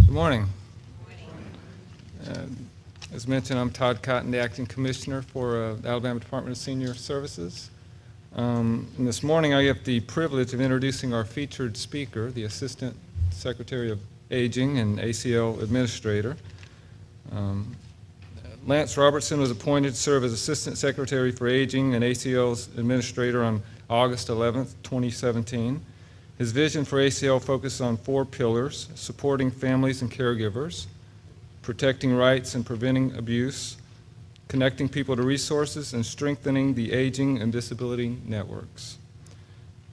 Good morning. As mentioned, I'm Todd Cotton, the Acting Commissioner for the Alabama Department of Senior Services. And this morning I have the privilege of introducing our featured speaker, the Assistant Secretary of Aging and ACL Administrator. Lance Robertson was appointed to serve as Assistant Secretary for Aging and ACL's Administrator on August 11th, 2017. His vision for ACL focuses on 4 pillars: supporting families and caregivers, protecting rights and preventing abuse, connecting people to resources, and strengthening the aging and disability networks.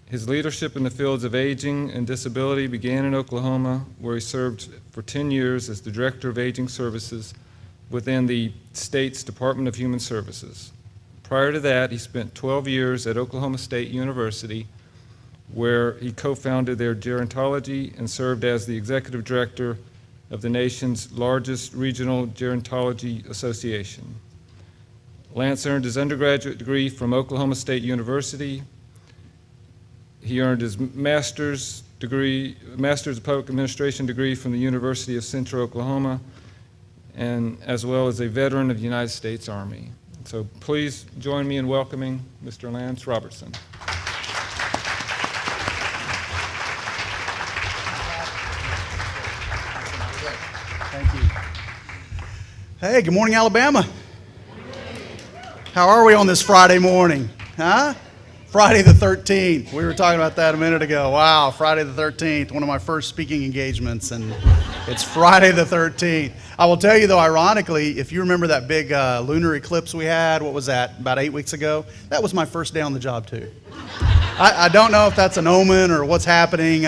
His leadership in the fields of aging and disability began in Oklahoma, where he served for 10 years as the Director of Aging Services within the state's Department of Human Services. Prior to that, he spent 12 years at Oklahoma State University, where he co-founded their gerontology and served as the Executive Director of the nation's largest regional gerontology association. Lance earned his undergraduate degree from Oklahoma State University. He earned his master's of Public Administration degree from the University of Central Oklahoma, and as well as a veteran of the United States Army. So please join me in welcoming Mr. Lance Robertson. Thank you. Hey, good morning, Alabama. How are we on this Friday morning? Friday the 13th. We were talking about that a minute ago. Wow, Friday the 13th, one of my first speaking engagements, and it's Friday the 13th. I will tell you, though, ironically, if you remember that big lunar eclipse we had, what was that, about 8 weeks ago? That was my first day on the job, too. I don't know if that's an omen or what's happening.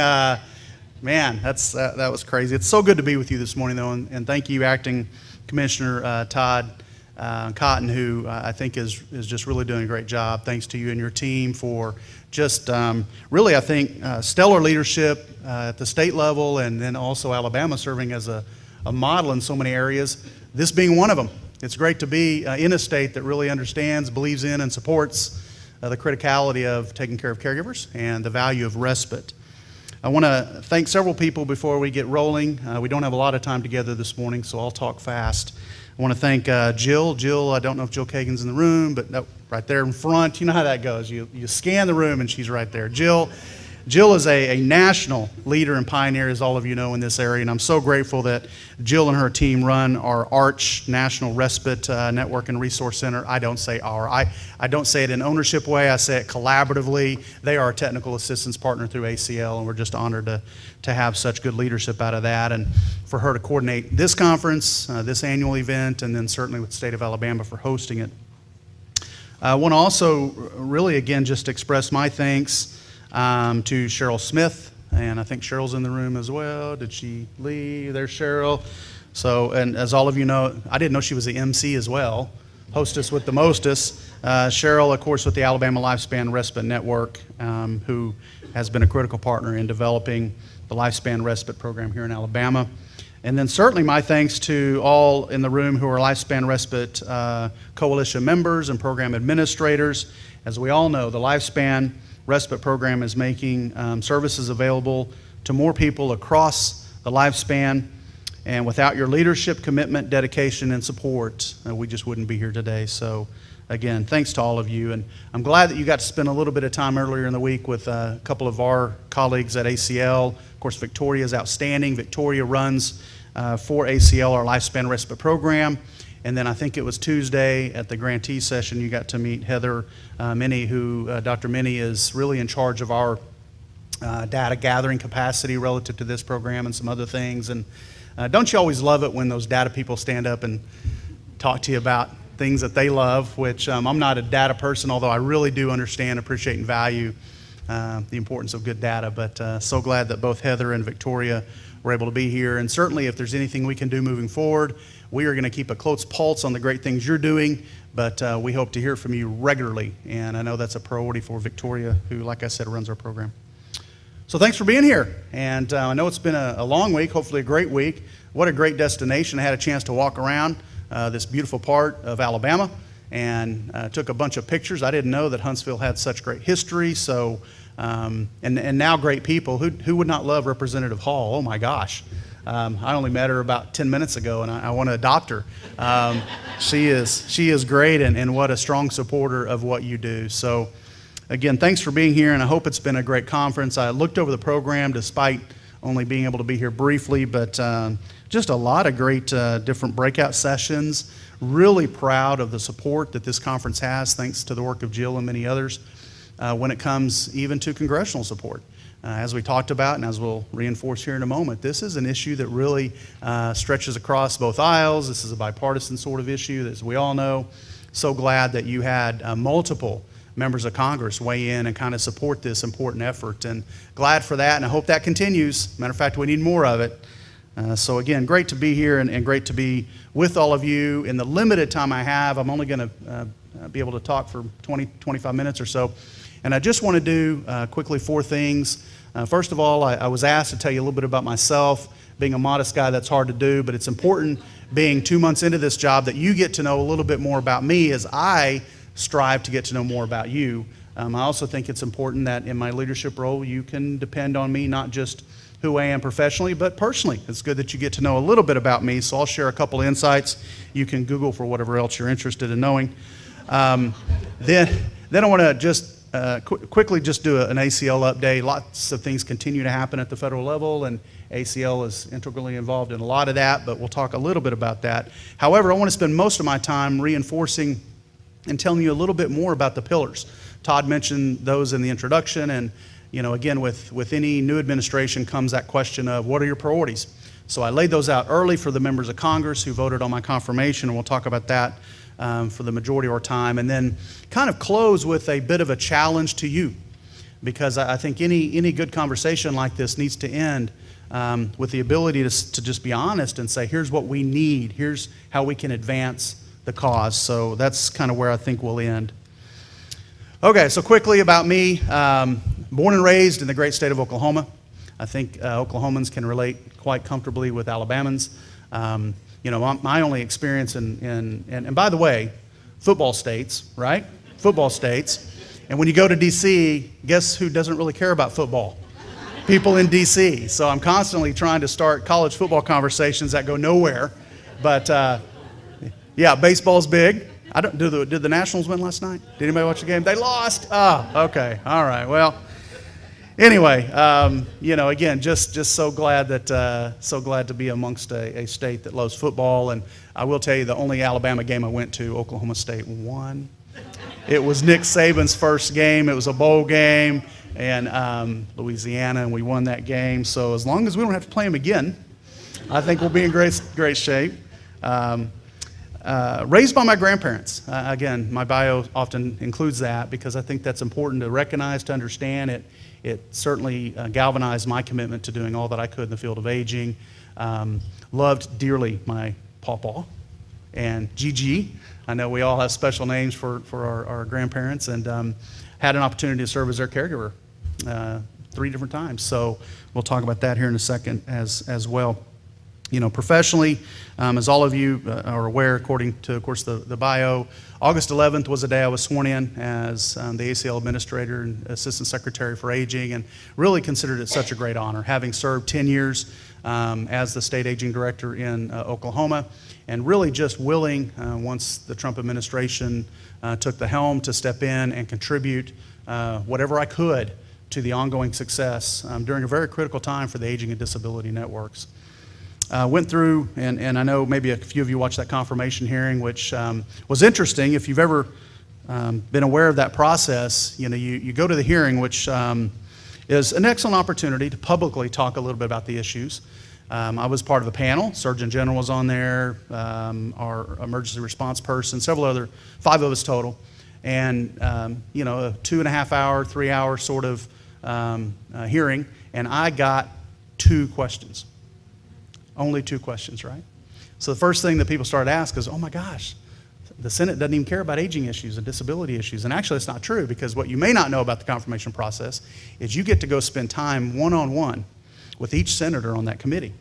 Man, that was crazy. It's so good to be with you this morning, though, and thank you, Acting Commissioner Todd Cotton, who I think is just really doing a great job. Thanks to you and your team for just really, I think, stellar leadership at the state level, and then also Alabama serving as a model in so many areas, this being one of them. It's great to be in a state that really understands, believes in, and supports the criticality of taking care of caregivers and the value of respite. I want to thank several people before we get rolling. We don't have a lot of time together this morning, so I'll talk fast. I want to thank Jill. Jill, I don't know if Jill Kagan's in the room, but no, right there in front. You know how that goes. You scan the room and she's right there. Jill is a national leader and pioneer, as all of you know, in this area, and I'm so grateful that Jill and her team run our ARCH National Respite Network and Resource Center. I don't say our. I don't say it in ownership way. I say it collaboratively. They are a technical assistance partner through ACL, and we're just honored to have such good leadership out of that, and for her to coordinate this conference, this annual event, and then certainly with the state of Alabama for hosting it. I want to also really, again, just express my thanks to Cheryl Smith, and I think Cheryl's in the room as well. Did she leave? There's Cheryl. So, and as all of you know, I didn't know she was the MC as well, hostess with the mostest. Cheryl, of course, with the Alabama Lifespan Respite Network, who has been a critical partner in developing the Lifespan Respite program here in Alabama. And then certainly my thanks to all in the room who are Lifespan Respite Coalition members and program administrators. As we all know, the Lifespan Respite program is making services available to more people across the lifespan, and without your leadership, commitment, dedication, and support, we just wouldn't be here today. So again, thanks to all of you, and I'm glad that you got to spend a little bit of time earlier in the week with a couple of our colleagues at ACL. Of course, Victoria is outstanding. Victoria runs for ACL our Lifespan Respite program. And then I think it was Tuesday at the grantee session, you got to meet Heather Minnie, who Dr. Minnie is really in charge of our data gathering capacity relative to this program and some other things. And don't you always love it when those data people stand up and talk to you about things that they love, which I'm not a data person, although I really do understand, appreciate, and value the importance of good data. But so glad that both Heather and Victoria were able to be here. And certainly if there's anything we can do moving forward, we are going to keep a close pulse on the great things you're doing, but we hope to hear from you regularly. And I know that's a priority for Victoria, who, like I said, runs our program. So thanks for being here. And I know it's been a long week, hopefully a great week. What a great destination. I had a chance to walk around this beautiful part of Alabama and took a bunch of pictures. I didn't know that Huntsville had such great history. So and now great people. Who would not love Representative Hall? Oh my gosh. I only met her about 10 minutes ago, and I want to adopt her. She is great, and what a strong supporter of what you do. So, again, thanks for being here, and I hope it's been a great conference. I looked over the program despite only being able to be here briefly, but just a lot of great different breakout sessions. Really proud of the support that this conference has, thanks to the work of Jill and many others, when it comes even to congressional support. As we talked about, and as we'll reinforce here in a moment, this is an issue that really stretches across both aisles. This is a bipartisan sort of issue, as we all know. So glad that you had multiple members of Congress weigh in and kind of support this important effort, and glad for that, and I hope that continues. Matter of fact, we need more of it. So again, great to be here and great to be with all of you. In the limited time I have, I'm only going to be able to talk for 25 minutes or so. And I just want to do quickly 4 things. First of all, I was asked to tell you a little bit about myself. Being a modest guy, that's hard to do, but it's important, being 2 months into this job, that you get to know a little bit more about me as I strive to get to know more about you. I also think it's important that in my leadership role, you can depend on me, not just who I am professionally, but personally. It's good that you get to know a little bit about me, so I'll share a couple of insights. You can Google for whatever else you're interested in knowing. Then I want to just quickly just do an ACL update. Lots of things continue to happen at the federal level, and ACL is integrally involved in a lot of that, but we'll talk a little bit about that. However, I want to spend most of my time reinforcing and telling you a little bit more about the pillars. Todd mentioned those in the introduction, and again, with any new administration comes that question of what are your priorities? So I laid those out early for the members of Congress who voted on my confirmation, and we'll talk about that for the majority of our time, and then kind of close with a bit of a challenge to you, because I think any good conversation like this needs to end with the ability to just be honest and say, here's what we need, here's how we can advance the cause. So that's kind of where I think we'll end. Okay, so quickly about me. Born and raised in the great state of Oklahoma. I think Oklahomans can relate quite comfortably with Alabamans. My only experience and by the way, football states, right? Football states. And when you go to D.C., guess who doesn't really care about football? People in D.C. So I'm constantly trying to start college football conversations that go nowhere. But yeah, baseball's big. Did the Nationals win last night? Did anybody watch the game? They lost. Oh, okay. All right. Well, anyway, again, just so glad to be amongst a state that loves football. And I will tell you, the only Alabama game I went to, Oklahoma State won. It was Nick Saban's first game. It was a bowl game, and Louisiana, and we won that game. So as long as we don't have to play them again, I think we'll be in great shape. Raised by my grandparents. Again, my bio often includes that because I think that's important to recognize, to understand. It certainly galvanized my commitment to doing all that I could in the field of aging. Loved dearly my pawpaw and Gigi. I know we all have special names for our grandparents, and had an opportunity to serve as their caregiver 3 different times. So we'll talk about that here in a second as well. Professionally, as all of you are aware, according to, of course, the bio, August 11th was the day I was sworn in as the ACL Administrator and Assistant Secretary for Aging, and really considered it such a great honor, having served 10 years as the State Aging Director in Oklahoma, and really just willing, once the Trump administration took the helm, to step in and contribute whatever I could to the ongoing success during a very critical time for the aging and disability networks. Went through, and I know maybe a few of you watched that confirmation hearing, which was interesting. If you've ever been aware of that process, you go to the hearing, which is an excellent opportunity to publicly talk a little bit about the issues. I was part of a panel. Surgeon General was on there, our emergency response person, 5 of us total, and a 2.5 hour, 3 hour sort of hearing, and I got 2 questions. Only 2 questions, right? So the first thing that people started to ask is, oh my gosh, the Senate doesn't even care about aging issues and disability issues. And actually, it's not true, because what you may not know about the confirmation process is you get to go spend time one-on-one with each senator on that committee.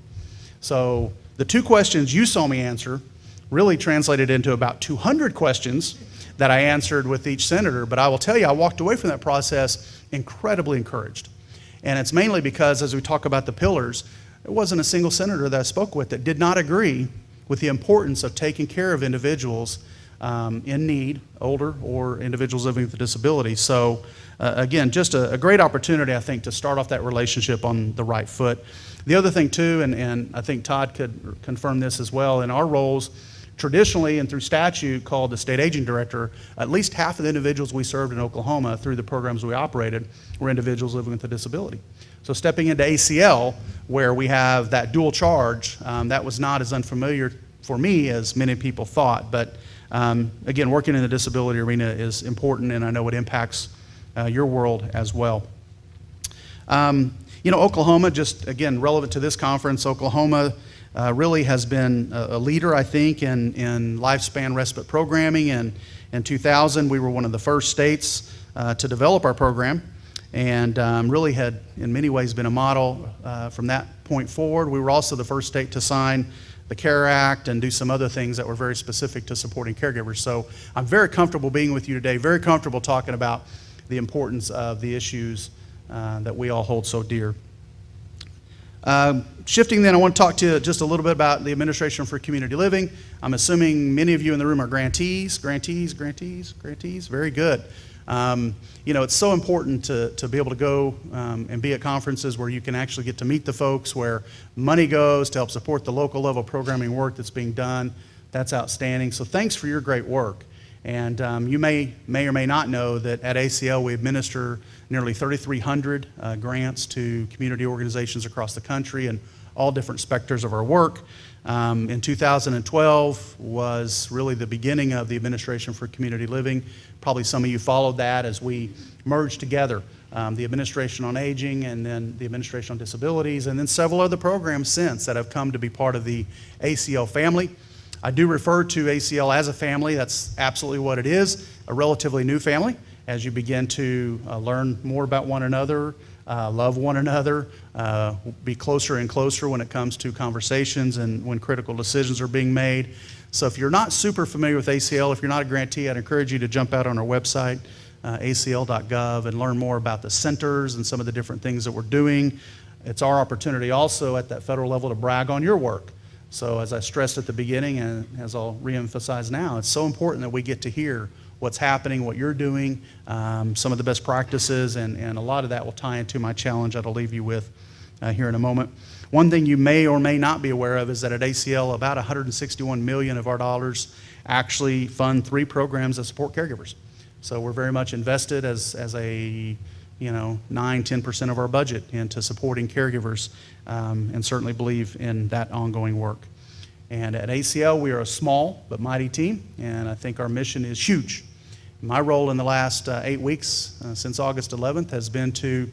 So the 2 questions you saw me answer really translated into about 200 questions that I answered with each senator. But I will tell you, I walked away from that process incredibly encouraged. And it's mainly because, as we talk about the pillars, there wasn't a single senator that I spoke with that did not agree with the importance of taking care of individuals in need, older, or individuals living with a disability. So again, just a great opportunity, I think, to start off that relationship on the right foot. The other thing too, and I think Todd could confirm this as well, in our roles, traditionally and through statute called the state aging director, at least half of the individuals we served in Oklahoma through the programs we operated were individuals living with a disability. So stepping into ACL, where we have that dual charge, that was not as unfamiliar for me as many people thought. But again, working in the disability arena is important, and I know it impacts your world as well. Oklahoma, just again, relevant to this conference, Oklahoma really has been a leader, I think, in lifespan respite programming. And in 2000, we were one of the first states to develop our program, and really had, in many ways, been a model from that point forward. We were also the first state to sign the CARE Act and do some other things that were very specific to supporting caregivers. So I'm very comfortable being with you today, very comfortable talking about the importance of the issues that we all hold so dear. Shifting then, I want to talk to you just a little bit about the Administration for Community Living. I'm assuming many of you in the room are grantees. Very good. It's so important to be able to go and be at conferences where you can actually get to meet the folks, where money goes to help support the local level programming work that's being done. That's outstanding. So thanks for your great work. And you may or may not know that at ACL we administer nearly 3,300 grants to community organizations across the country and all different specters of our work. In 2012 was really the beginning of the Administration for Community Living. Probably some of you followed that as we merged together the Administration on Aging and then the Administration on Disabilities, and then several other programs since that have come to be part of the ACL family. I do refer to ACL as a family. That's absolutely what it is, a relatively new family as you begin to learn more about one another, love one another, be closer and closer when it comes to conversations and when critical decisions are being made. So if you're not super familiar with ACL, if you're not a grantee, I'd encourage you to jump out on our website, acl.gov, and learn more about the centers and some of the different things that we're doing. It's our opportunity also at that federal level to brag on your work. So as I stressed at the beginning, and as I'll reemphasize now, it's so important that we get to hear what's happening, what you're doing, some of the best practices, and a lot of that will tie into my challenge that I'll leave you with here in a moment. One thing you may or may not be aware of is that at ACL, about $161 million of our dollars actually fund 3 programs that support caregivers. So we're very much invested as a 9-10% of our budget into supporting caregivers, and certainly believe in that ongoing work. And at ACL, we are a small but mighty team, and I think our mission is huge. My role in the last 8 weeks, since August 11th, has been to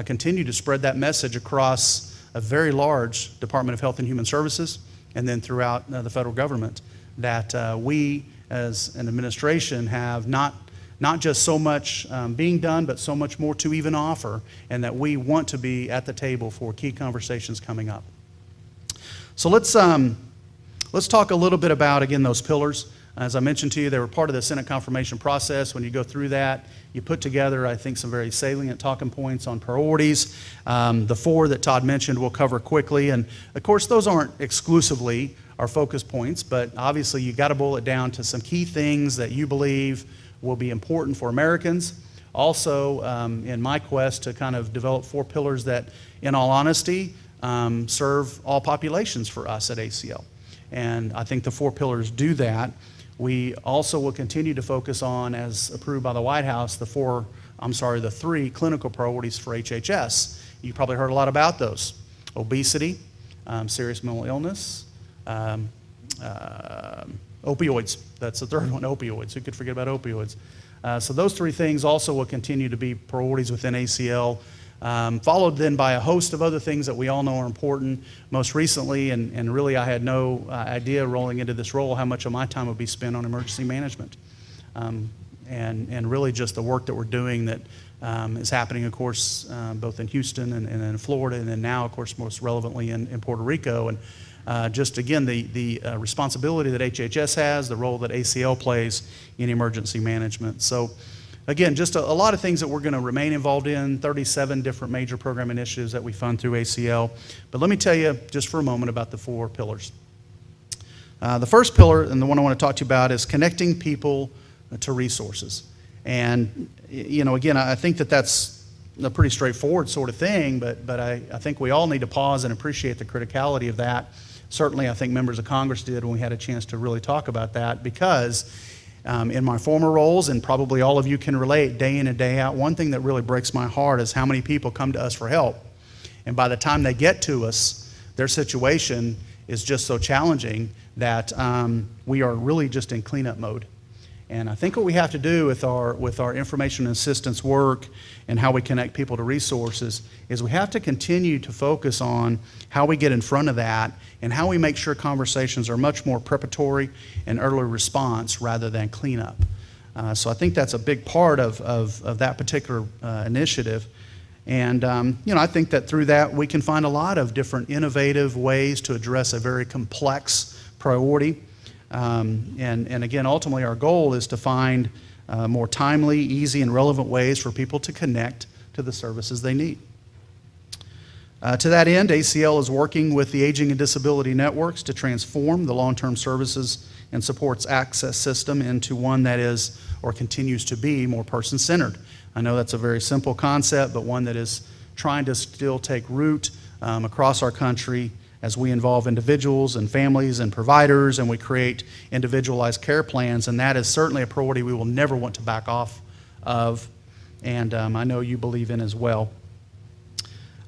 continue to spread that message across a very large Department of Health and Human Services, and then throughout the federal government, that we as an administration have not just so much being done, but so much more to even offer, and that we want to be at the table for key conversations coming up. So let's talk a little bit about, again, those pillars. As I mentioned to you, they were part of the Senate confirmation process. When you go through that, you put together, I think, some very salient talking points on priorities. The 4 that Todd mentioned we'll cover quickly. And of course, those aren't exclusively our focus points, but obviously you got to boil it down to some key things that you believe will be important for Americans. Also, in my quest to kind of develop 4 pillars that, in all honesty, serve all populations for us at ACL. And I think the 4 pillars do that. We also will continue to focus on, as approved by the White House, the 3 clinical priorities for HHS. You probably heard a lot about those. Obesity, serious mental illness, opioids. That's the 3rd one, opioids. Who could forget about opioids? So those 3 things also will continue to be priorities within ACL, followed then by a host of other things that we all know are important. Most recently, and really I had no idea rolling into this role how much of my time would be spent on emergency management. And really just the work that we're doing that is happening, of course, both in Houston and in Florida, and then now, of course, most relevantly in Puerto Rico. And just again, the responsibility that HHS has, the role that ACL plays in emergency management. So again, just a lot of things that we're going to remain involved in, 37 different major program initiatives that we fund through ACL. But let me tell you just for a moment about the 4 pillars. The first pillar, and the one I want to talk to you about, is connecting people to resources. And, again, I think that that's a pretty straightforward sort of thing, but I think we all need to pause and appreciate the criticality of that. Certainly, I think members of Congress did when we had a chance to really talk about that, because in my former roles, and probably all of you can relate day in and day out, one thing that really breaks my heart is how many people come to us for help. And by the time they get to us, their situation is just so challenging that we are really just in cleanup mode. And I think what we have to do with our information and assistance work and how we connect people to resources is we have to continue to focus on how we get in front of that and how we make sure conversations are much more preparatory and early response rather than cleanup. So I think that's a big part of that particular initiative. And I think that through that we can find a lot of different innovative ways to address a very complex priority. And again, ultimately our goal is to find more timely, easy, and relevant ways for people to connect to the services they need. To that end, ACL is working with the Aging and Disability Networks to transform the long-term services and supports access system into one that is or continues to be more person-centered. I know that's a very simple concept, but one that is trying to still take root across our country as we involve individuals and families and providers, and we create individualized care plans, and that is certainly a priority we will never want to back off of, and I know you believe in as well.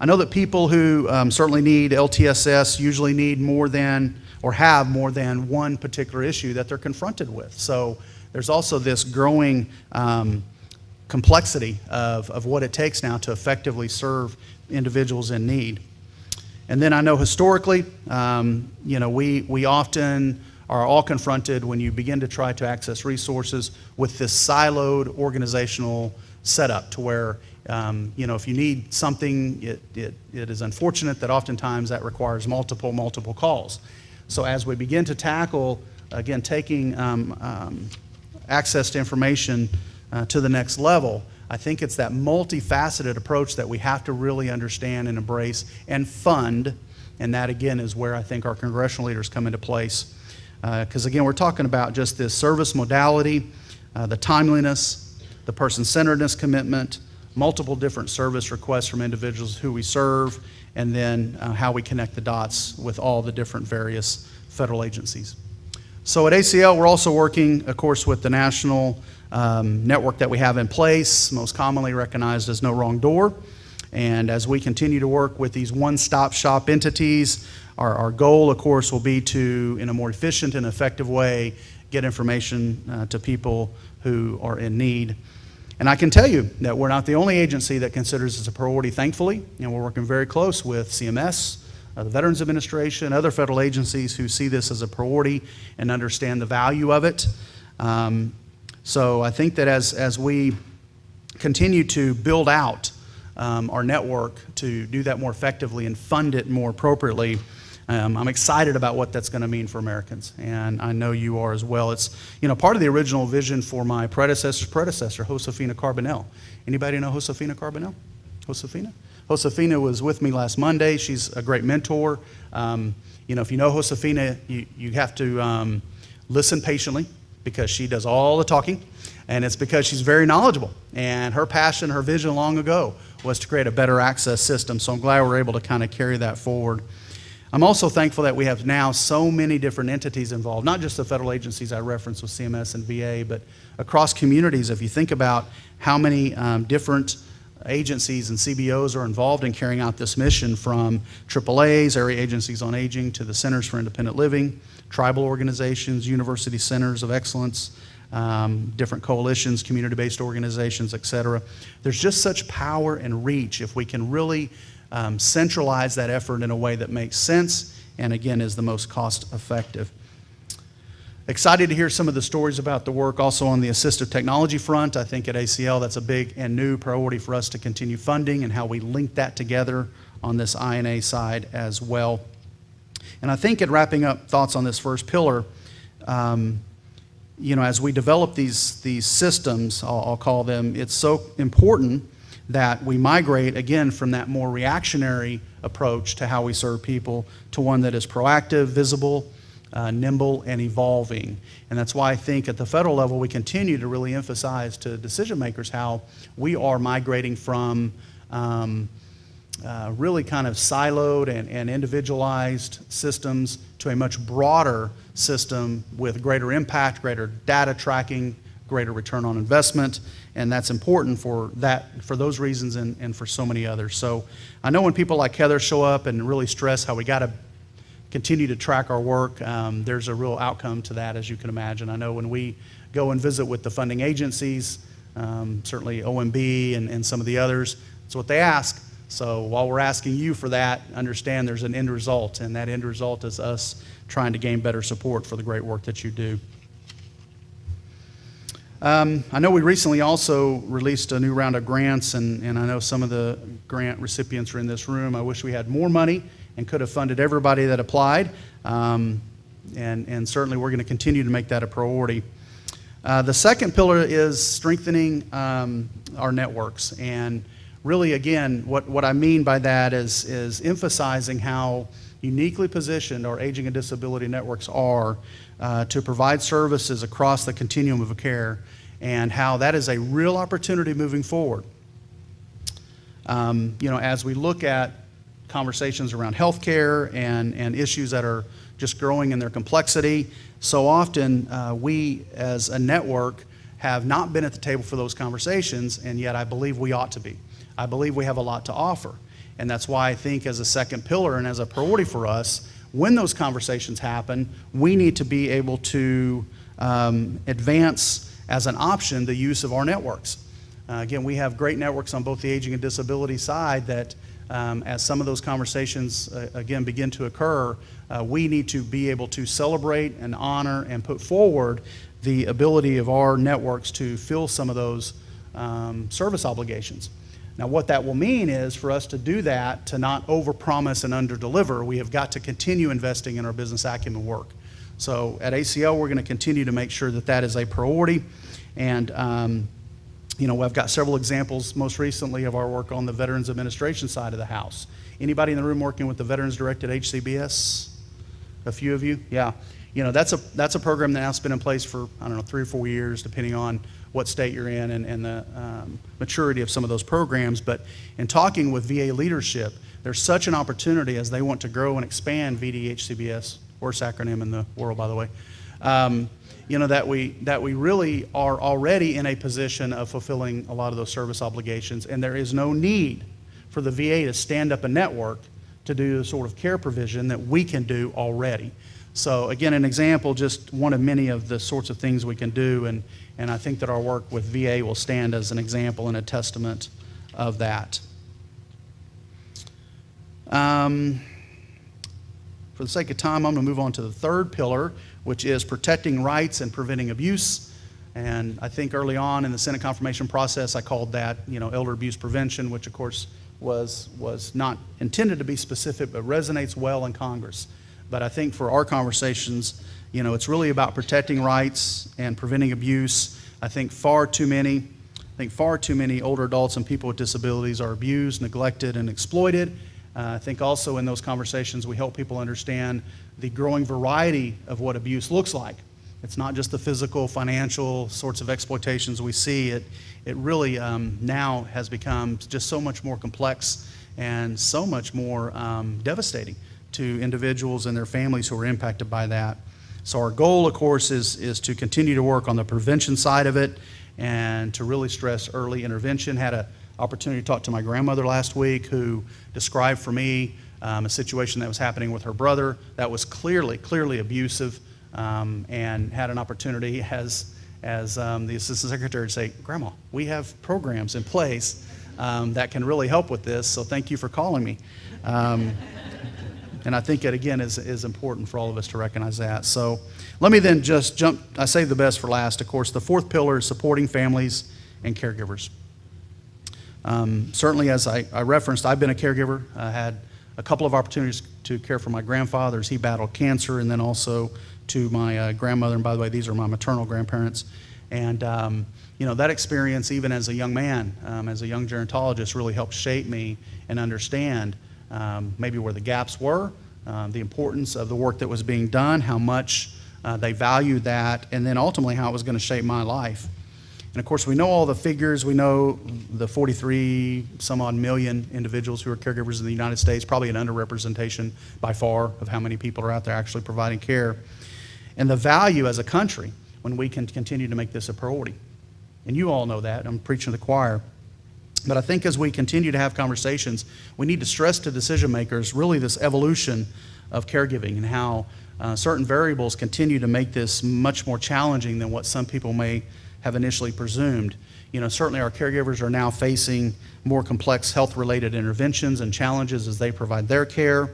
I know that people who certainly need LTSS usually need more than, or have more than one particular issue that they're confronted with. So there's also this growing complexity of what it takes now to effectively serve individuals in need. And then I know historically, we often are all confronted when you begin to try to access resources with this siloed organizational setup to where, if you need something, it is unfortunate that oftentimes that requires multiple calls. So as we begin to tackle, again, taking access to information to the next level, I think it's that multifaceted approach that we have to really understand and embrace and fund, and that again is where I think our congressional leaders come into place. Because again, we're talking about just this service modality, the timeliness, the person-centeredness commitment, multiple different service requests from individuals who we serve, and then how we connect the dots with all the different various federal agencies. So at ACL, we're also working, of course, with the national network that we have in place, most commonly recognized as No Wrong Door. And as we continue to work with these one-stop shop entities, our goal, of course, will be to, in a more efficient and effective way, get information to people who are in need. And I can tell you that we're not the only agency that considers this a priority, thankfully, and we're working very close with CMS, the Veterans Administration, other federal agencies who see this as a priority and understand the value of it. So I think that as we continue to build out our network to do that more effectively and fund it more appropriately, I'm excited about what that's going to mean for Americans, and I know you are as well. It's part of the original vision for my predecessor's predecessor, Josefina Carbonell. Anybody know Josefina Carbonell? Josefina was with me last Monday. She's a great mentor. If you know Josefina, you have to listen patiently, because she does all the talking, and it's because she's very knowledgeable. And her passion, her vision long ago was to create a better access system, so I'm glad we're able to kind of carry that forward. I'm also thankful that we have now so many different entities involved, not just the federal agencies I referenced with CMS and VA, but across communities. If you think about how many different agencies and CBOs are involved in carrying out this mission, from AAAs, area agencies on aging, to the Centers for Independent Living, tribal organizations, university centers of excellence, different coalitions, community-based organizations, et cetera. There's just such power and reach if we can really centralize that effort in a way that makes sense and, again, is the most cost-effective. Excited to hear some of the stories about the work also on the assistive technology front. I think at ACL that's a big and new priority for us to continue funding, and how we link that together on this INA side as well. And I think in wrapping up thoughts on this first pillar, as we develop these systems, I'll call them, it's so important that we migrate, again, from that more reactionary approach to how we serve people to one that is proactive, visible, nimble, and evolving. And that's why I think at the federal level we continue to really emphasize to decision makers how we are migrating from really kind of siloed and individualized systems to a much broader system with greater impact, greater data tracking, greater return on investment, and that's important for those reasons and for so many others. So I know when people like Heather show up and really stress how we got to continue to track our work, there's a real outcome to that, as you can imagine. I know when we go and visit with the funding agencies, certainly OMB and some of the others, it's what they ask. So while we're asking you for that, understand there's an end result, and that end result is us trying to gain better support for the great work that you do. I know we recently also released a new round of grants, and I know some of the grant recipients are in this room. I wish we had more money and could have funded everybody that applied, and certainly we're going to continue to make that a priority. The second pillar is strengthening our networks, and really, again, what I mean by that is emphasizing how uniquely positioned our aging and disability networks are to provide services across the continuum of care, and how that is a real opportunity moving forward. As we look at conversations around healthcare and issues that are just growing in their complexity, so often we as a network have not been at the table for those conversations, and yet I believe we ought to be. I believe we have a lot to offer, and that's why I think as a second pillar and as a priority for us, when those conversations happen, we need to be able to advance as an option the use of our networks. Again, we have great networks on both the aging and disability side that as some of those conversations again begin to occur, we need to be able to celebrate and honor and put forward the ability of our networks to fill some of those service obligations. Now, what that will mean is for us to do that, to not overpromise and underdeliver, we have got to continue investing in our business acumen work. So at ACL, we're going to continue to make sure that that is a priority. And, I've got several examples most recently of our work on the Veterans Administration side of the house. Anybody in the room working with the Veterans Direct at HCBS? A few of you? Yeah. That's a program that now has been in place for, 3 or 4 years, depending on what state you're in and the maturity of some of those programs. But in talking with VA leadership, there's such an opportunity as they want to grow and expand VDHCBS, worst acronym in the world, by the way, that we really are already in a position of fulfilling a lot of those service obligations, and there is no need for the VA to stand up a network to do the sort of care provision that we can do already. So again, an example, just one of many of the sorts of things we can do, and I think that our work with VA will stand as an example and a testament of that. For the sake of time, I'm going to move on to the third pillar, which is protecting rights and preventing abuse. And I think early on in the Senate confirmation process, I called that, elder abuse prevention, which of course was not intended to be specific, but resonates well in Congress. But I think for our conversations, it's really about protecting rights and preventing abuse. I think far too many older adults and people with disabilities are abused, neglected, and exploited. I think also in those conversations we help people understand the growing variety of what abuse looks like. It's not just the physical, financial sorts of exploitations we see. It really now has become just so much more complex and so much more devastating to individuals and their families who are impacted by that. So our goal, of course, is to continue to work on the prevention side of it and to really stress early intervention. Had an opportunity to talk to my grandmother last week who described for me a situation that was happening with her brother that was clearly abusive, and had an opportunity as the Assistant Secretary to say, "Grandma, we have programs in place that can really help with this, so thank you for calling me." And I think it, again, is important for all of us to recognize that. So let me then just jump. I saved the best for last, of course. The fourth pillar is supporting families and caregivers. Certainly, as I referenced, I've been a caregiver. I had a couple of opportunities to care for my grandfather as he battled cancer, and then also to my grandmother, and by the way, these are my maternal grandparents. And that experience, even as a young man, as a young gerontologist, really helped shape me and understand maybe where the gaps were, the importance of the work that was being done, how much they valued that, and then ultimately how it was going to shape my life. And of course, we know all the figures. We know the 43 some odd million individuals who are caregivers in the United States, probably an underrepresentation by far of how many people are out there actually providing care. And the value as a country when we can continue to make this a priority. And you all know that. I'm preaching to the choir. But I think as we continue to have conversations, we need to stress to decision makers really this evolution of caregiving and how certain variables continue to make this much more challenging than what some people may have initially presumed. Certainly our caregivers are now facing more complex health-related interventions and challenges as they provide their care.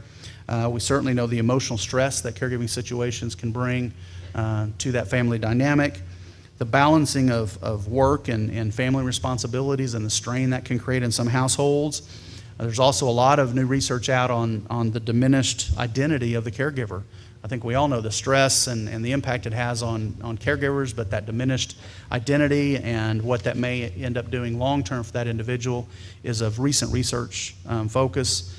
We certainly know the emotional stress that caregiving situations can bring to that family dynamic. The balancing of work and family responsibilities and the strain that can create in some households. There's also a lot of new research out on the diminished identity of the caregiver. I think we all know the stress and the impact it has on caregivers, but that diminished identity and what that may end up doing long-term for that individual is of recent research focus.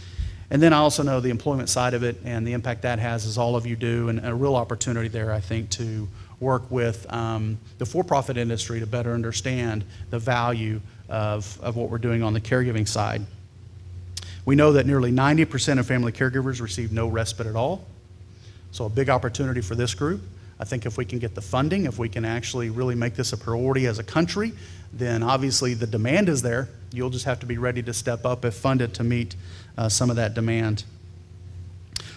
And then I also know the employment side of it and the impact that has, as all of you do, and a real opportunity there, I think, to work with the for-profit industry to better understand the value of what we're doing on the caregiving side. We know that nearly 90% of family caregivers receive no respite at all. So a big opportunity for this group. I think if we can get the funding, if we can actually really make this a priority as a country, then obviously the demand is there. You'll just have to be ready to step up if funded to meet some of that demand.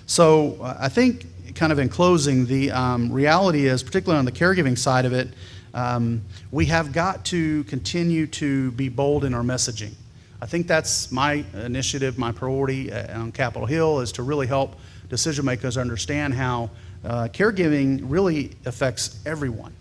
So I think kind of in closing, the reality is, particularly on the caregiving side of it, we have got to continue to be bold in our messaging. I think that's my initiative, my priority on Capitol Hill, is to really help decision makers understand how caregiving really affects everyone.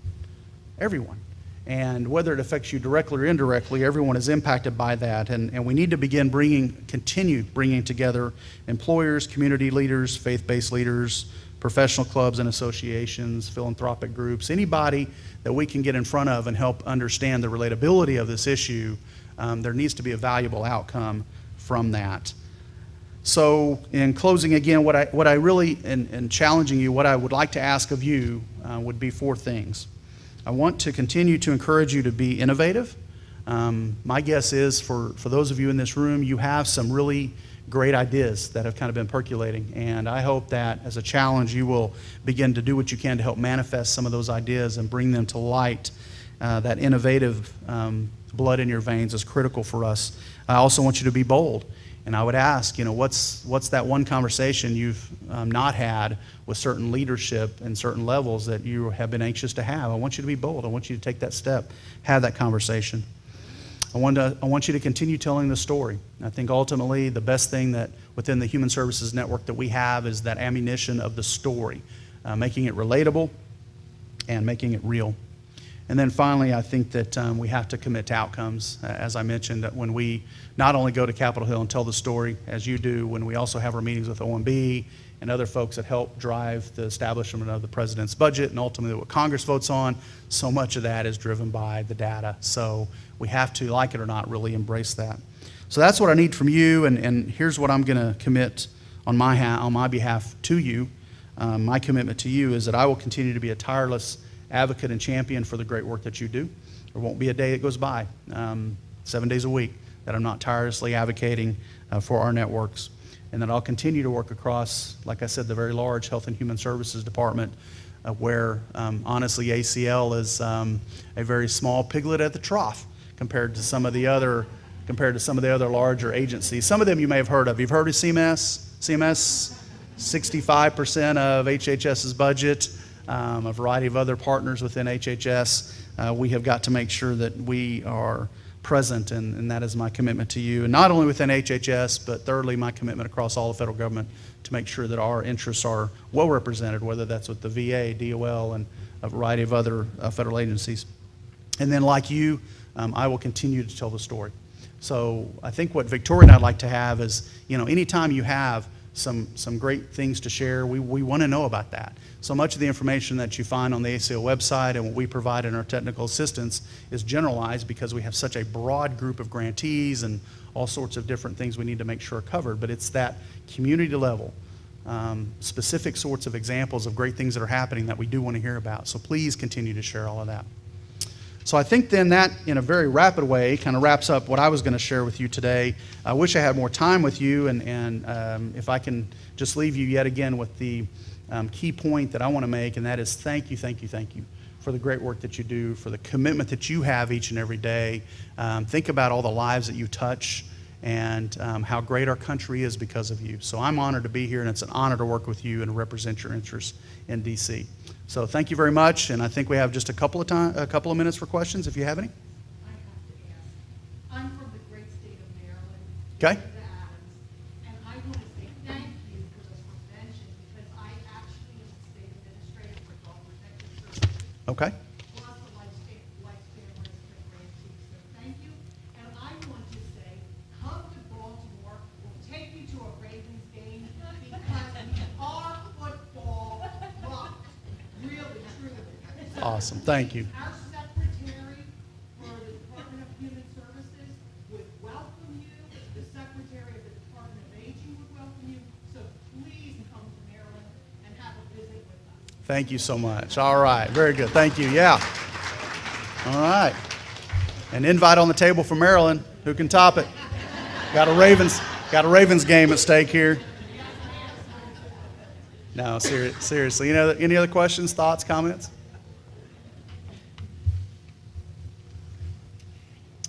And whether it affects you directly or indirectly, everyone is impacted by that. And we need to continue bringing together employers, community leaders, faith-based leaders, professional clubs and associations, philanthropic groups, anybody that we can get in front of and help understand the relatability of this issue. There needs to be a valuable outcome from that. So in closing, again, what I really, in challenging you, what I would like to ask of you would be four things. I want to continue to encourage you to be innovative. My guess is for those of you in this room, you have some really great ideas that have kind of been percolating. And I hope that as a challenge, you will begin to do what you can to help manifest some of those ideas and bring them to light. That innovative blood in your veins is critical for us. I also want you to be bold. And I would ask, what's that one conversation you've not had with certain leadership and certain levels that you have been anxious to have? I want you to be bold. I want you to take that step, have that conversation. I want you to continue telling the story. I think ultimately the best thing that within the Human Services Network that we have is that ammunition of the story, making it relatable and making it real. And then finally, I think that we have to commit to outcomes. As I mentioned, that when we not only go to Capitol Hill and tell the story, as you do, when we also have our meetings with OMB and other folks that help drive the establishment of the president's budget and ultimately what Congress votes on, so much of that is driven by the data. So we have to, like it or not, really embrace that. So that's what I need from you, and here's what I'm going to commit on my behalf to you. My commitment to you is that I will continue to be a tireless advocate and champion for the great work that you do. There won't be a day that goes by, 7 days a week, that I'm not tirelessly advocating for our networks. And that I'll continue to work across, like I said, the very large Health and Human Services Department, where honestly ACL is a very small piglet at the trough compared to some of the other larger agencies. Some of them you may have heard of. You've heard of CMS? CMS, 65% of HHS's budget. A variety of other partners within HHS. We have got to make sure that we are present, and that is my commitment to you. And not only within HHS, but thirdly, my commitment across all the federal government to make sure that our interests are well represented, whether that's with the VA, DOL, and a variety of other federal agencies. And then like you, I will continue to tell the story. So I think what Victoria and I'd like to have is, anytime you have some great things to share, we want to know about that. So much of the information that you find on the ACO website and what we provide in our technical assistance is generalized because we have such a broad group of grantees and all sorts of different things we need to make sure are covered. But it's that community level, specific sorts of examples of great things that are happening that we do want to hear about. So please continue to share all of that. So I think then that, in a very rapid way, kind of wraps up what I was going to share with you today. I wish I had more time with you, and if I can just leave you yet again with the key point that I want to make, and that is thank you for the great work that you do, for the commitment that you have each and every day. Think about all the lives that you touch and how great our country is because of you. So I'm honored to be here, and it's an honor to work with you and represent your interests in D.C. So thank you very much, and I think we have just a couple of minutes for questions, if you have any. I have to ask. I'm from the great state of Maryland. Okay. The Adams, and I want to say thank you for this prevention because I actually am the state administrator for Adult Protective Services. Okay. Plus the lifespan risk grantee. So thank you. And I want to say, come to Baltimore. We'll take you to a Ravens game because our football rocks. Really, truly. Awesome. Thank you. Our secretary for the Department of Human Services would welcome you. The secretary of the Department of Aging would welcome you. So please come to Maryland and have a visit with us. Thank you so much. All right. Very good. Thank you. Yeah. All right. An invite on the table for Maryland. Who can top it? Got a Ravens game at stake here. No, seriously. Any other questions, thoughts, comments?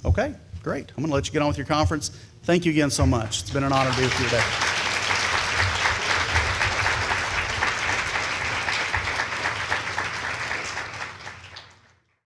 Okay, great. I'm going to let you get on with your conference. Thank you again so much. It's been an honor to be with you today.